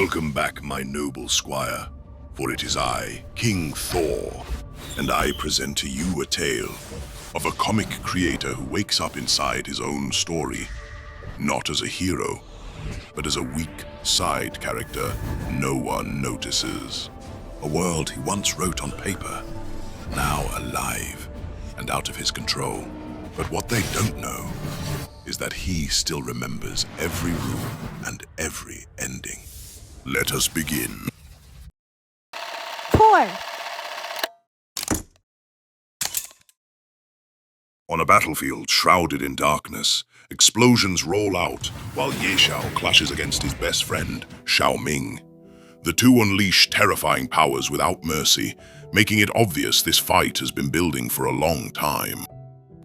Welcome back, my noble squire, for it is I, King Thor, and I present to you a tale of a comic creator who wakes up inside his own story, not as a hero, but as a weak side character no one notices. A world he once wrote on paper, now alive and out of his control. But what they don't know is that he still remembers every rule and every ending. Let us begin. Pour. On a battlefield shrouded in darkness, explosions roll out while Ye Xiao clashes against his best friend, Xiao Ming. The two unleash terrifying powers without mercy, making it obvious this fight has been building for a long time.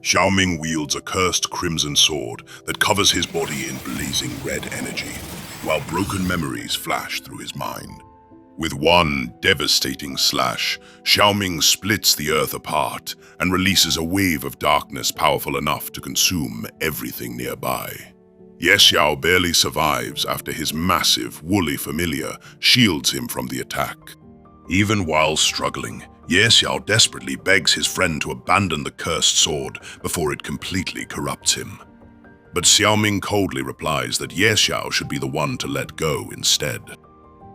Xiao Ming wields a cursed crimson sword that covers his body in blazing red energy, while broken memories flash through his mind. With one devastating slash, Xiao Ming splits the earth apart and releases a wave of darkness powerful enough to consume everything nearby. Ye Xiao barely survives after his massive, woolly familiar shields him from the attack. Even while struggling, Ye Xiao desperately begs his friend to abandon the cursed sword before it completely corrupts him. But Xiao Ming coldly replies that Ye Xiao should be the one to let go instead.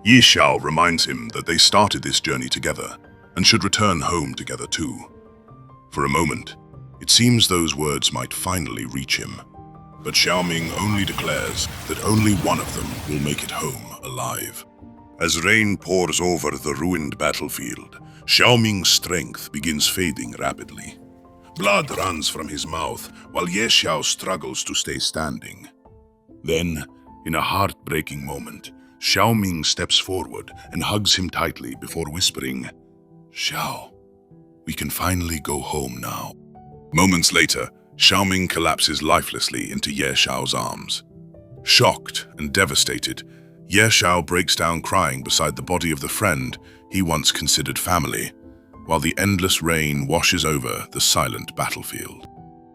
Ye Xiao reminds him that they started this journey together and should return home together too. For a moment, it seems those words might finally reach him. But Xiao Ming only declares that only one of them will make it home alive. As rain pours over the ruined battlefield, Xiao Ming's strength begins fading rapidly. Blood runs from his mouth while Ye Xiao struggles to stay standing. Then, in a heartbreaking moment, Xiao Ming steps forward and hugs him tightly before whispering, "Xiao, we can finally go home now." Moments later, Xiao Ming collapses lifelessly into Ye Xiao's arms. Shocked and devastated, Ye Xiao breaks down crying beside the body of the friend he once considered family, while the endless rain washes over the silent battlefield.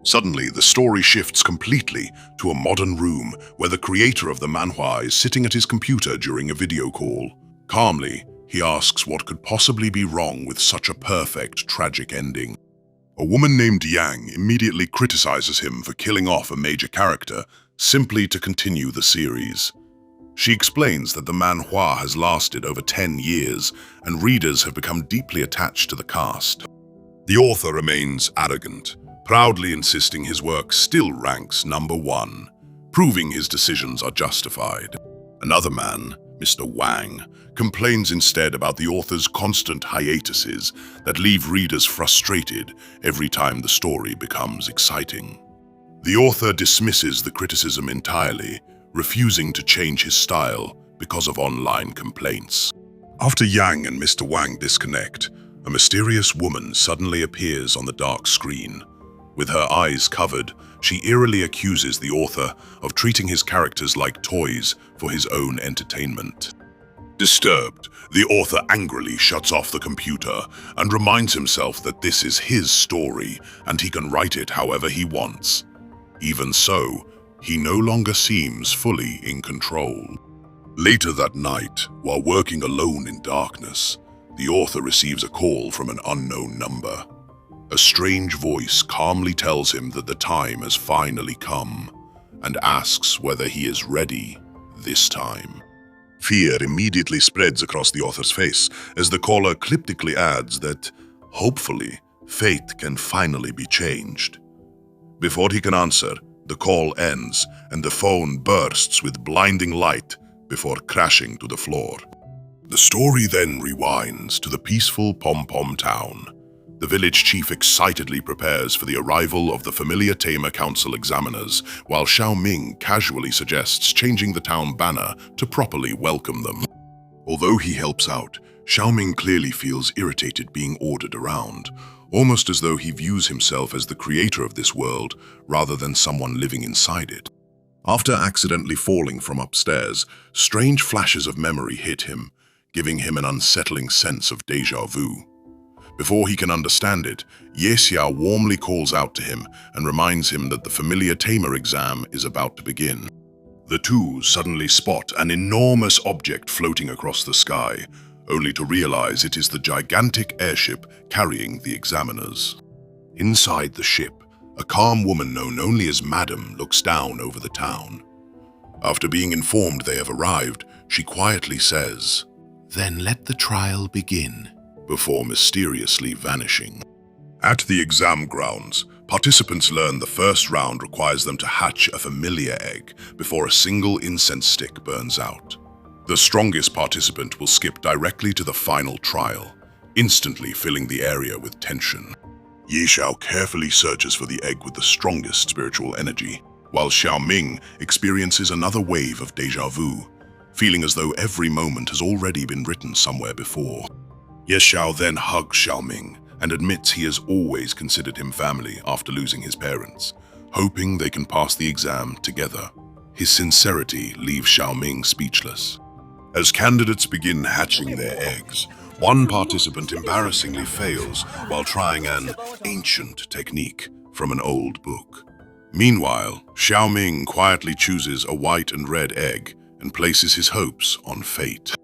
Suddenly, the story shifts completely to a modern room where the creator of the manhwa is sitting at his computer during a video call. Calmly, he asks what could possibly be wrong with such a perfect, tragic ending. A woman named Yang immediately criticizes him for killing off a major character simply to continue the series. She explains that the manhwa has lasted over 10 years and readers have become deeply attached to the cast. The author remains arrogant, proudly insisting his work still ranks #1, proving his decisions are justified. Another man, Mr. Wang, complains instead about the author's constant hiatuses that leave readers frustrated every time the story becomes exciting. The author dismisses the criticism entirely, refusing to change his style because of online complaints. After Yang and Mr. Wang disconnect, a mysterious woman suddenly appears on the dark screen. With her eyes covered, she eerily accuses the author of treating his characters like toys for his own entertainment. Disturbed, the author angrily shuts off the computer and reminds himself that this is his story and he can write it however he wants. Even so, he no longer seems fully in control. Later that night, while working alone in darkness, the author receives a call from an unknown number. A strange voice calmly tells him that the time has finally come and asks whether he is ready this time. Fear immediately spreads across the author's face as the caller cryptically adds that, hopefully, fate can finally be changed. Before he can answer, the call ends and the phone bursts with blinding light before crashing to the floor. The story then rewinds to the peaceful Pom-Pom town. The village chief excitedly prepares for the arrival of the Familiar Tamer Council examiners, while Xiao Ming casually suggests changing the town banner to properly welcome them. Although he helps out, Xiao Ming clearly feels irritated being ordered around, almost as though he views himself as the creator of this world rather than someone living inside it. After accidentally falling from upstairs, strange flashes of memory hit him, giving him an unsettling sense of déjà vu. Before he can understand it, Ye Xiao warmly calls out to him and reminds him that the Familiar Tamer exam is about to begin. The two suddenly spot an enormous object floating across the sky, only to realize it is the gigantic airship carrying the examiners. Inside the ship, a calm woman known only as Madam looks down over the town. After being informed they have arrived, she quietly says, "Then let the trial begin," before mysteriously vanishing. At the exam grounds, participants learn the first round requires them to hatch a familiar egg before a single incense stick burns out. The strongest participant will skip directly to the final trial, instantly filling the area with tension. Ye Xiao carefully searches for the egg with the strongest spiritual energy, while Xiaoming experiences another wave of déjà vu, feeling as though every moment has already been written somewhere before. Ye Xiao then hugs Xiaoming and admits he has always considered him family after losing his parents, hoping they can pass the exam together. His sincerity leaves Xiaoming speechless. As candidates begin hatching their eggs, one participant embarrassingly fails while trying an ancient technique from an old book. Meanwhile, Xiaoming quietly chooses a white and red egg and places his hopes on fate.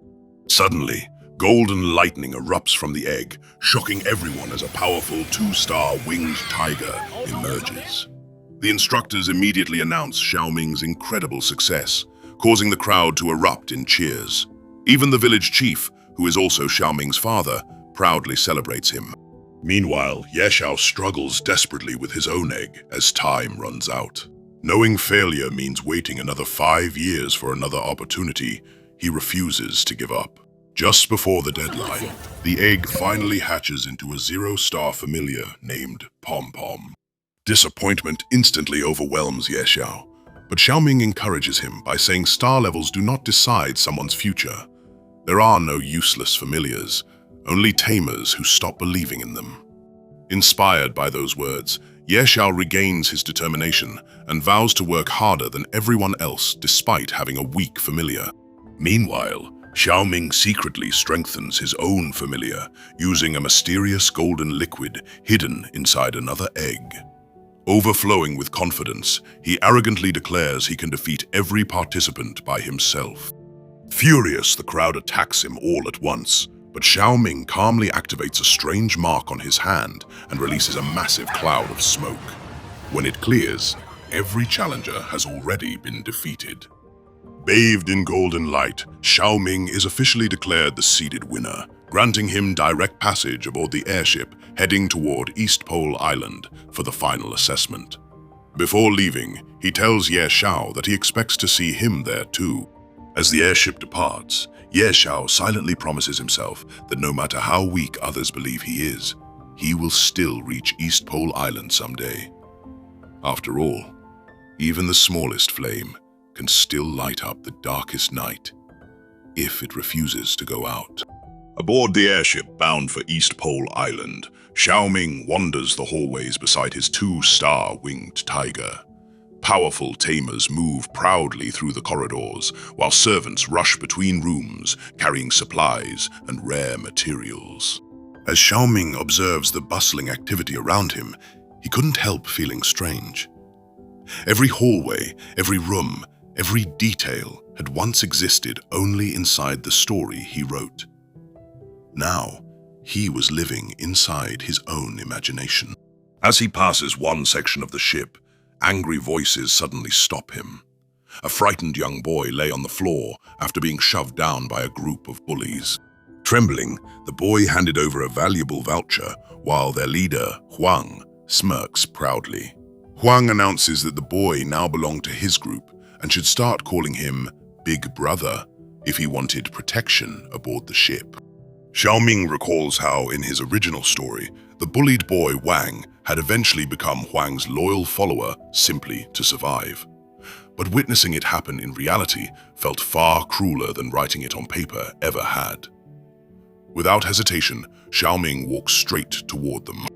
Suddenly, golden lightning erupts from the egg, shocking everyone as a powerful 2-star winged tiger emerges. The instructors immediately announce Xiaoming's incredible success, causing the crowd to erupt in cheers. Even the village chief, who is also Xiaoming's father, proudly celebrates him. Meanwhile, Ye Xiao struggles desperately with his own egg as time runs out. Knowing failure means waiting another 5 years for another opportunity, he refuses to give up. Just before the deadline, the egg finally hatches into a 0-star familiar named Pom Pom. Disappointment instantly overwhelms Ye Xiao, but Xiaoming encourages him by saying star levels do not decide someone's future. There are no useless familiars, only tamers who stop believing in them. Inspired by those words, Ye Xiao regains his determination and vows to work harder than everyone else despite having a weak familiar. Meanwhile, Xiaoming secretly strengthens his own familiar using a mysterious golden liquid hidden inside another egg. Overflowing with confidence, he arrogantly declares he can defeat every participant by himself. Furious, the crowd attacks him all at once, but Xiaoming calmly activates a strange mark on his hand and releases a massive cloud of smoke. When it clears, every challenger has already been defeated. Bathed in golden light, Xiaoming is officially declared the seeded winner, granting him direct passage aboard the airship heading toward East Pole Island for the final assessment. Before leaving, he tells Ye Xiao that he expects to see him there too. As the airship departs, Ye Xiao silently promises himself that no matter how weak others believe he is, he will still reach East Pole Island someday. After all, even the smallest flame can still light up the darkest night if it refuses to go out. Aboard the airship bound for East Pole Island, Xiaoming wanders the hallways beside his 2-star winged tiger. Powerful tamers move proudly through the corridors, while servants rush between rooms, carrying supplies and rare materials. As Xiaoming observes the bustling activity around him, he couldn't help feeling strange. Every hallway, every room, every detail had once existed only inside the story he wrote. Now, he was living inside his own imagination. As he passes one section of the ship, angry voices suddenly stop him. A frightened young boy lay on the floor after being shoved down by a group of bullies. Trembling, the boy handed over a valuable voucher while their leader, Huang, smirks proudly. Huang announces that the boy now belonged to his group and should start calling him Big Brother if he wanted protection aboard the ship. Xiaoming recalls how, in his original story, the bullied boy Wang had eventually become Huang's loyal follower simply to survive. But witnessing it happen in reality felt far crueler than writing it on paper ever had. Without hesitation, Xiaoming walks straight toward them.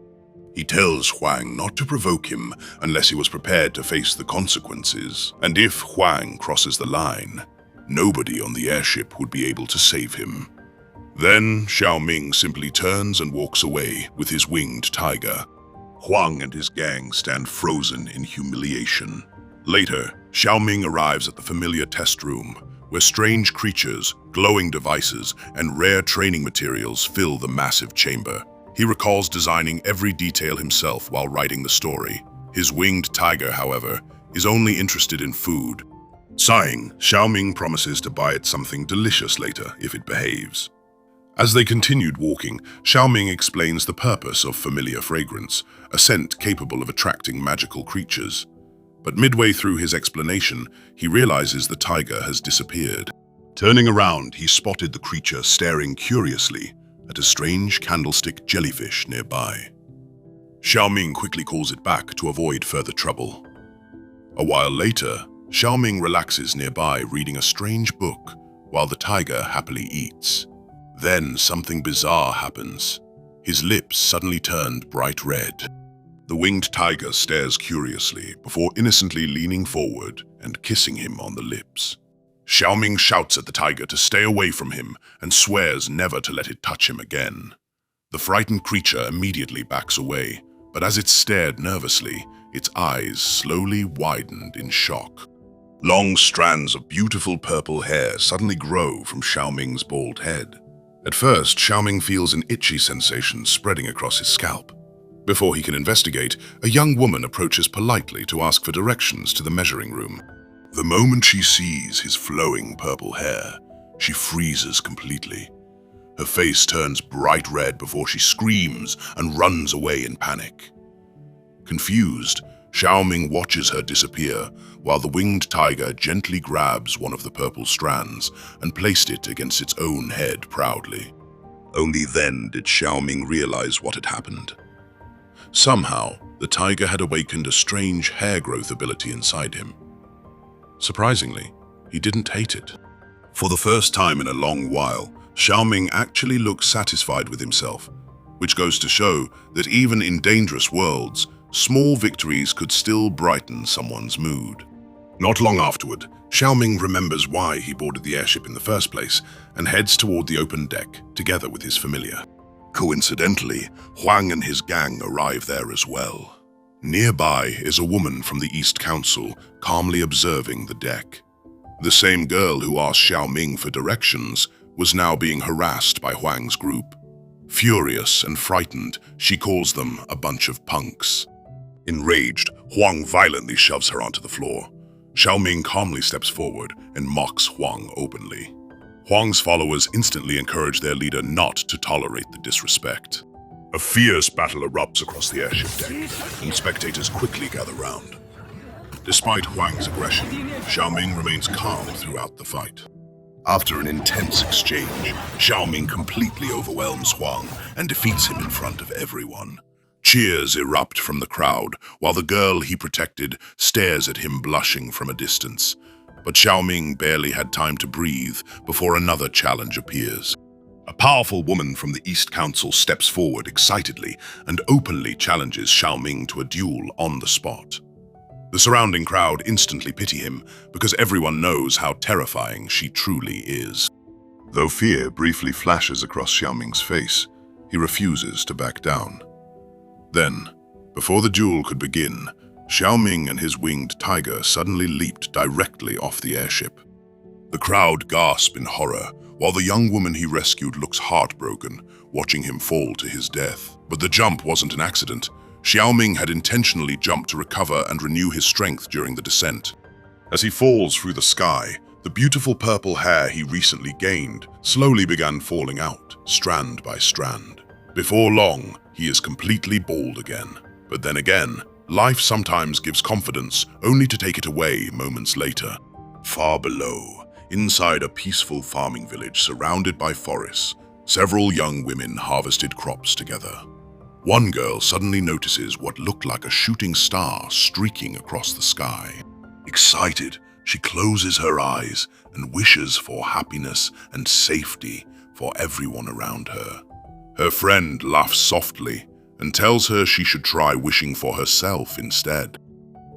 He tells Huang not to provoke him unless he was prepared to face the consequences, and if Huang crosses the line, nobody on the airship would be able to save him. Then Xiaoming simply turns and walks away with his winged tiger. Huang and his gang stand frozen in humiliation. Later, Xiaoming arrives at the familiar test room, where strange creatures, glowing devices, and rare training materials fill the massive chamber. He recalls designing every detail himself while writing the story. His winged tiger, however, is only interested in food. Sighing, Xiaoming promises to buy it something delicious later if it behaves. As they continued walking, Xiaoming explains the purpose of familiar fragrance, a scent capable of attracting magical creatures. But midway through his explanation, he realizes the tiger has disappeared. Turning around, he spotted the creature staring curiously at a strange candlestick jellyfish nearby. Xiaoming quickly calls it back to avoid further trouble. A while later, Xiaoming relaxes nearby reading a strange book while the tiger happily eats. Then something bizarre happens. His lips suddenly turned bright red. The winged tiger stares curiously before innocently leaning forward and kissing him on the lips. Xiaoming shouts at the tiger to stay away from him and swears never to let it touch him again. The frightened creature immediately backs away, but as it stared nervously, its eyes slowly widened in shock. Long strands of beautiful purple hair suddenly grow from Xiaoming's bald head. At first, Xiaoming feels an itchy sensation spreading across his scalp. Before he can investigate, a young woman approaches politely to ask for directions to the measuring room. The moment she sees his flowing purple hair, she freezes completely. Her face turns bright red before she screams and runs away in panic. Confused, Xiaoming watches her disappear while the winged tiger gently grabs one of the purple strands and placed it against its own head proudly. Only then did Xiaoming realize what had happened. Somehow, the tiger had awakened a strange hair growth ability inside him. Surprisingly, he didn't hate it. For the first time in a long while, Xiaoming actually looked satisfied with himself, which goes to show that even in dangerous worlds, small victories could still brighten someone's mood. Not long afterward, Xiaoming remembers why he boarded the airship in the first place and heads toward the open deck, together with his familiar. Coincidentally, Huang and his gang arrive there as well. Nearby is a woman from the East Council, calmly observing the deck. The same girl who asked Xiaoming for directions was now being harassed by Huang's group. Furious and frightened, she calls them a bunch of punks. Enraged, Huang violently shoves her onto the floor. Xiaoming calmly steps forward and mocks Huang openly. Huang's followers instantly encourage their leader not to tolerate the disrespect. A fierce battle erupts across the airship deck, and spectators quickly gather round. Despite Huang's aggression, Xiaoming remains calm throughout the fight. After an intense exchange, Xiaoming completely overwhelms Huang and defeats him in front of everyone. Cheers erupt from the crowd, while the girl he protected stares at him blushing from a distance. But Xiaoming barely had time to breathe before another challenge appears. A powerful woman from the East Council steps forward excitedly and openly challenges Xiaoming to a duel on the spot. The surrounding crowd instantly pity him because everyone knows how terrifying she truly is. Though fear briefly flashes across Xiaoming's face, he refuses to back down. Then, before the duel could begin, Xiaoming and his winged tiger suddenly leaped directly off the airship. The crowd gasp in horror, while the young woman he rescued looks heartbroken, watching him fall to his death. But the jump wasn't an accident. Xiaoming had intentionally jumped to recover and renew his strength during the descent. As he falls through the sky, the beautiful purple hair he recently gained slowly began falling out, strand by strand. Before long, he is completely bald again. But then again, life sometimes gives confidence only to take it away moments later. Far below, inside a peaceful farming village surrounded by forests, several young women harvested crops together. One girl suddenly notices what looked like a shooting star streaking across the sky. Excited, she closes her eyes and wishes for happiness and safety for everyone around her. Her friend laughs softly and tells her she should try wishing for herself instead.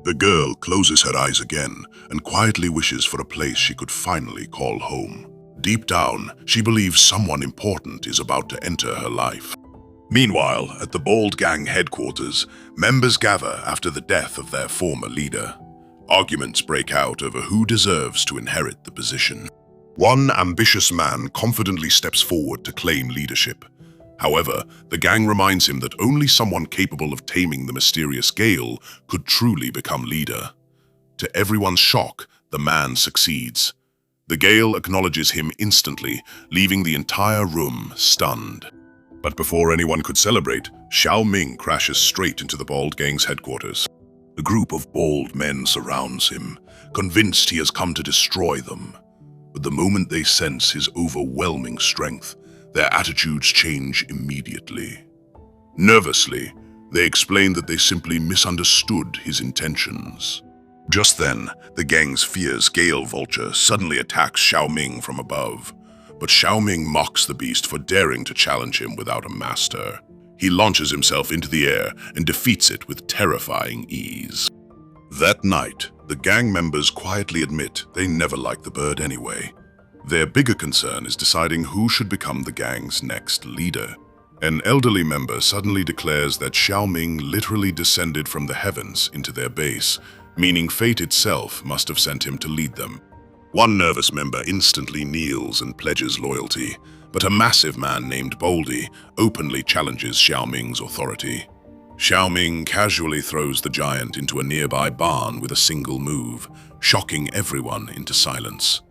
The girl closes her eyes again and quietly wishes for a place she could finally call home. Deep down, she believes someone important is about to enter her life. Meanwhile, at the Bald Gang headquarters, members gather after the death of their former leader. Arguments break out over who deserves to inherit the position. One ambitious man confidently steps forward to claim leadership. However, the gang reminds him that only someone capable of taming the mysterious Gale could truly become leader. To everyone's shock, the man succeeds. The Gale acknowledges him instantly, leaving the entire room stunned. But before anyone could celebrate, Xiao Ming crashes straight into the Bald Gang's headquarters. A group of bald men surrounds him, convinced he has come to destroy them. But the moment they sense his overwhelming strength, their attitudes change immediately. Nervously, they explain that they simply misunderstood his intentions. Just then, the gang's fierce Gale Vulture suddenly attacks Xiao Ming from above. But Xiao Ming mocks the beast for daring to challenge him without a master. He launches himself into the air and defeats it with terrifying ease. That night, the gang members quietly admit they never liked the bird anyway. Their bigger concern is deciding who should become the gang's next leader. An elderly member suddenly declares that Xiao Ming literally descended from the heavens into their base, meaning fate itself must have sent him to lead them. One nervous member instantly kneels and pledges loyalty, but a massive man named Boldy openly challenges Xiao Ming's authority. Xiao Ming casually throws the giant into a nearby barn with a single move, shocking everyone into silence.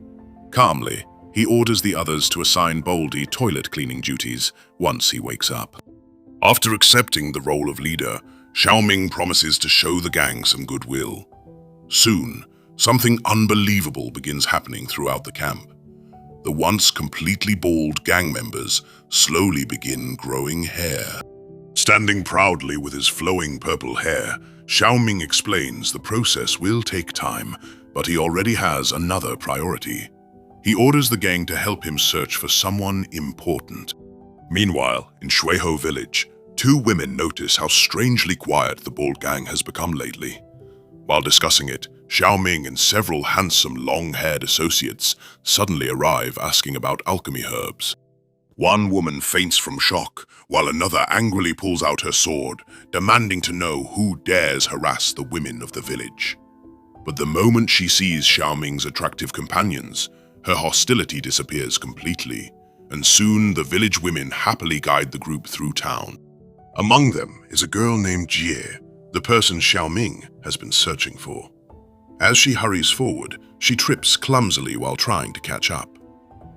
Calmly, he orders the others to assign Boldy toilet cleaning duties once he wakes up. After accepting the role of leader, Xiao Ming promises to show the gang some goodwill. Soon, something unbelievable begins happening throughout the camp. The once completely bald gang members slowly begin growing hair. Standing proudly with his flowing purple hair, Xiao Ming explains the process will take time, but he already has another priority. He orders the gang to help him search for someone important. Meanwhile, in Shuiho village, two women notice how strangely quiet the bald gang has become lately. While discussing it, Xiao Ming and several handsome, long-haired associates suddenly arrive asking about alchemy herbs. One woman faints from shock, while another angrily pulls out her sword, demanding to know who dares harass the women of the village. But the moment she sees Xiao Ming's attractive companions, her hostility disappears completely, and soon the village women happily guide the group through town. Among them is a girl named Jie, the person Xiao Ming has been searching for. As she hurries forward, she trips clumsily while trying to catch up.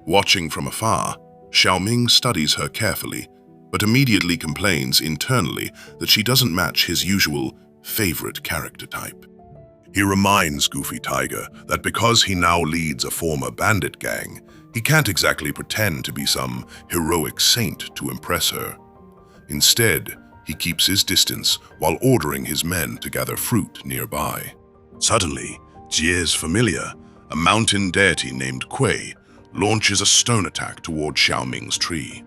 Watching from afar, Xiao Ming studies her carefully, but immediately complains internally that she doesn't match his usual favorite character type. He reminds Goofy Tiger that because he now leads a former bandit gang, he can't exactly pretend to be some heroic saint to impress her. Instead, he keeps his distance while ordering his men to gather fruit nearby. Suddenly, Jie's familiar, a mountain deity named Kui, launches a stone attack toward Xiao Ming's tree.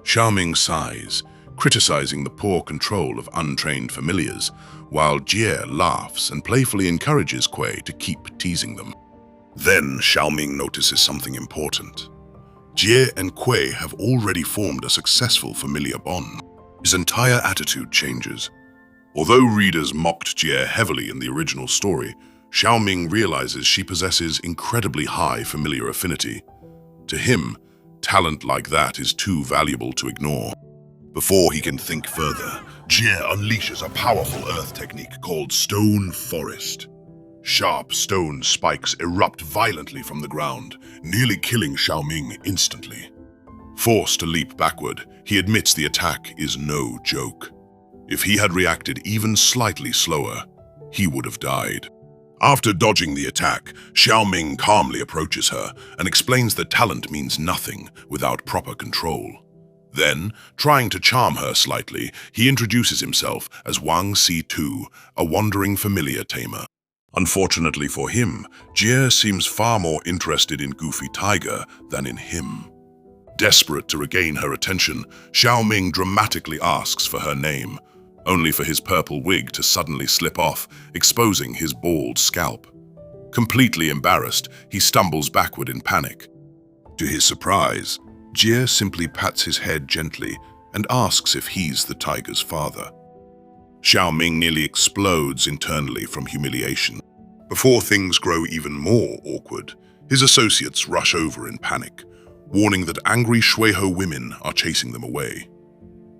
Xiao Ming sighs, criticizing the poor control of untrained familiars, while Jie laughs and playfully encourages Kui to keep teasing them. Then Xiao Ming notices something important. Jie and Kui have already formed a successful familiar bond. His entire attitude changes. Although readers mocked Jie heavily in the original story, Xiao Ming realizes she possesses incredibly high familiar affinity. To him, talent like that is too valuable to ignore. Before he can think further, Jie unleashes a powerful earth technique called Stone Forest. Sharp stone spikes erupt violently from the ground, nearly killing Xiao Ming instantly. Forced to leap backward, he admits the attack is no joke. If he had reacted even slightly slower, he would have died. After dodging the attack, Xiao Ming calmly approaches her and explains that talent means nothing without proper control. Then, trying to charm her slightly, he introduces himself as Wang Si-Tu, a wandering familiar tamer. Unfortunately for him, Jie seems far more interested in Goofy Tiger than in him. Desperate to regain her attention, Xiao Ming dramatically asks for her name, only for his purple wig to suddenly slip off, exposing his bald scalp. Completely embarrassed, he stumbles backward in panic. To his surprise, Jie simply pats his head gently and asks if he's the tiger's father. Xiao Ming nearly explodes internally from humiliation. Before things grow even more awkward, his associates rush over in panic, warning that angry Shuiho women are chasing them away.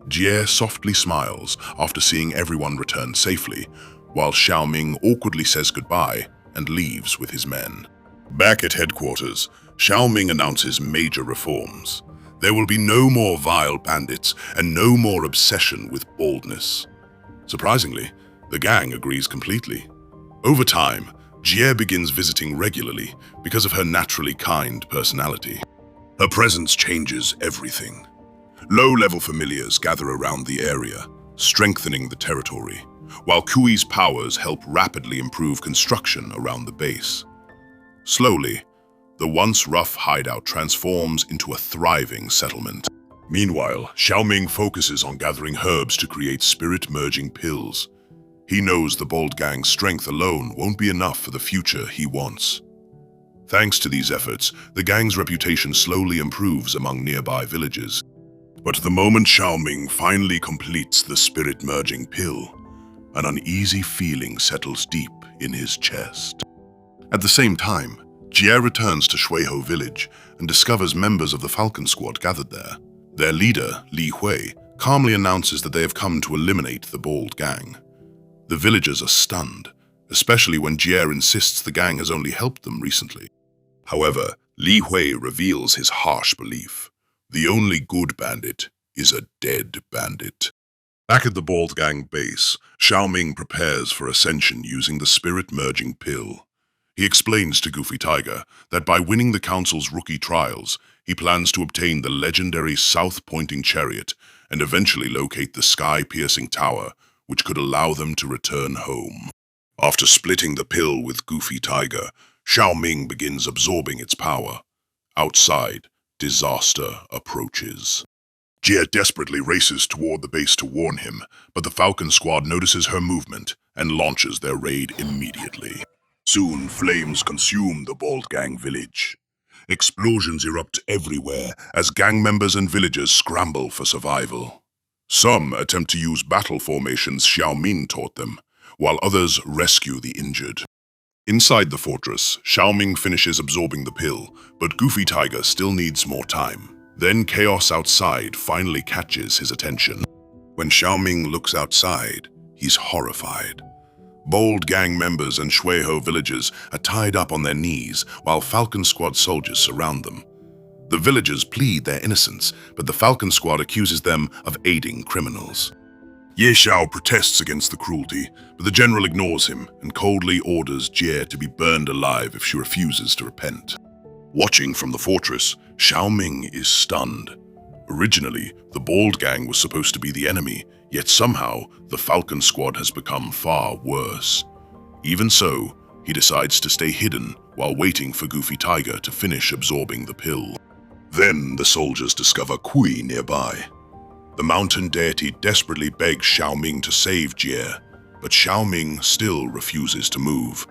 Jie softly smiles after seeing everyone return safely, while Xiao Ming awkwardly says goodbye and leaves with his men. Back at headquarters, Xiao Ming announces major reforms. There will be no more vile bandits and no more obsession with baldness. Surprisingly, the gang agrees completely. Over time, Jie begins visiting regularly because of her naturally kind personality. Her presence changes everything. Low-level familiars gather around the area, strengthening the territory, while Kui's powers help rapidly improve construction around the base. Slowly, the once rough hideout transforms into a thriving settlement. Meanwhile, Xiao Ming focuses on gathering herbs to create spirit-merging pills. He knows the Bold Gang's strength alone won't be enough for the future he wants. Thanks to these efforts, the gang's reputation slowly improves among nearby villages. But the moment Xiao Ming finally completes the spirit-merging pill, an uneasy feeling settles deep in his chest. At the same time, Jie returns to Shuiho village and discovers members of the Falcon Squad gathered there. Their leader, Li Hui, calmly announces that they have come to eliminate the Bold Gang. The villagers are stunned, especially when Jie insists the gang has only helped them recently. However, Li Hui reveals his harsh belief. The only good bandit is a dead bandit. Back at the Bold Gang base, Xiao Ming prepares for ascension using the spirit-merging pill. He explains to Goofy Tiger that by winning the Council's rookie trials, he plans to obtain the legendary south-pointing chariot and eventually locate the sky-piercing tower, which could allow them to return home. After splitting the pill with Goofy Tiger, Xiao Ming begins absorbing its power. Outside, disaster approaches. Jie desperately races toward the base to warn him, but the Falcon Squad notices her movement and launches their raid immediately. Soon, flames consume the Bold Gang village. Explosions erupt everywhere as gang members and villagers scramble for survival. Some attempt to use battle formations Xiao Ming taught them, while others rescue the injured. Inside the fortress, Xiao Ming finishes absorbing the pill, but Goofy Tiger still needs more time. Then chaos outside finally catches his attention. When Xiao Ming looks outside, he's horrified. Bold Gang members and Shuiho villagers are tied up on their knees while Falcon Squad soldiers surround them. The villagers plead their innocence, but the Falcon Squad accuses them of aiding criminals. Ye Xiao protests against the cruelty, but the general ignores him and coldly orders Jie to be burned alive if she refuses to repent. Watching from the fortress, Xiao Ming is stunned. Originally, the Bold Gang was supposed to be the enemy, yet somehow the Falcon Squad has become far worse. Even so, he decides to stay hidden while waiting for Goofy Tiger to finish absorbing the pill. Then the soldiers discover Kui nearby. The mountain deity desperately begs Xiao Ming to save Jie, but Xiao Ming still refuses to move.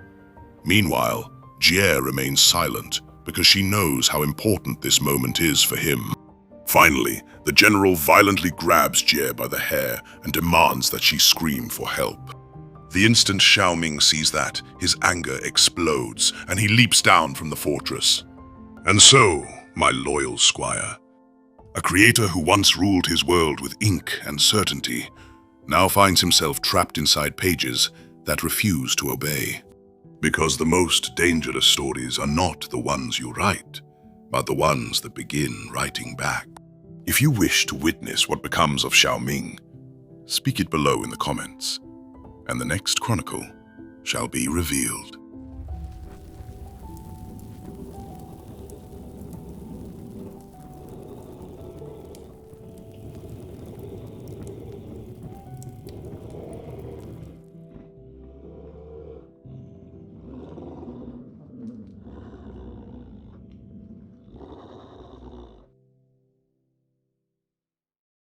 Meanwhile, Jie remains silent because she knows how important this moment is for him. Finally, the general violently grabs Jie by the hair and demands that she scream for help. The instant Xiao Ming sees that, his anger explodes and he leaps down from the fortress. And so, my loyal squire, a creator who once ruled his world with ink and certainty, now finds himself trapped inside pages that refuse to obey. Because the most dangerous stories are not the ones you write, but the ones that begin writing back. If you wish to witness what becomes of Xiao Ming, speak it below in the comments, and the next chronicle shall be revealed.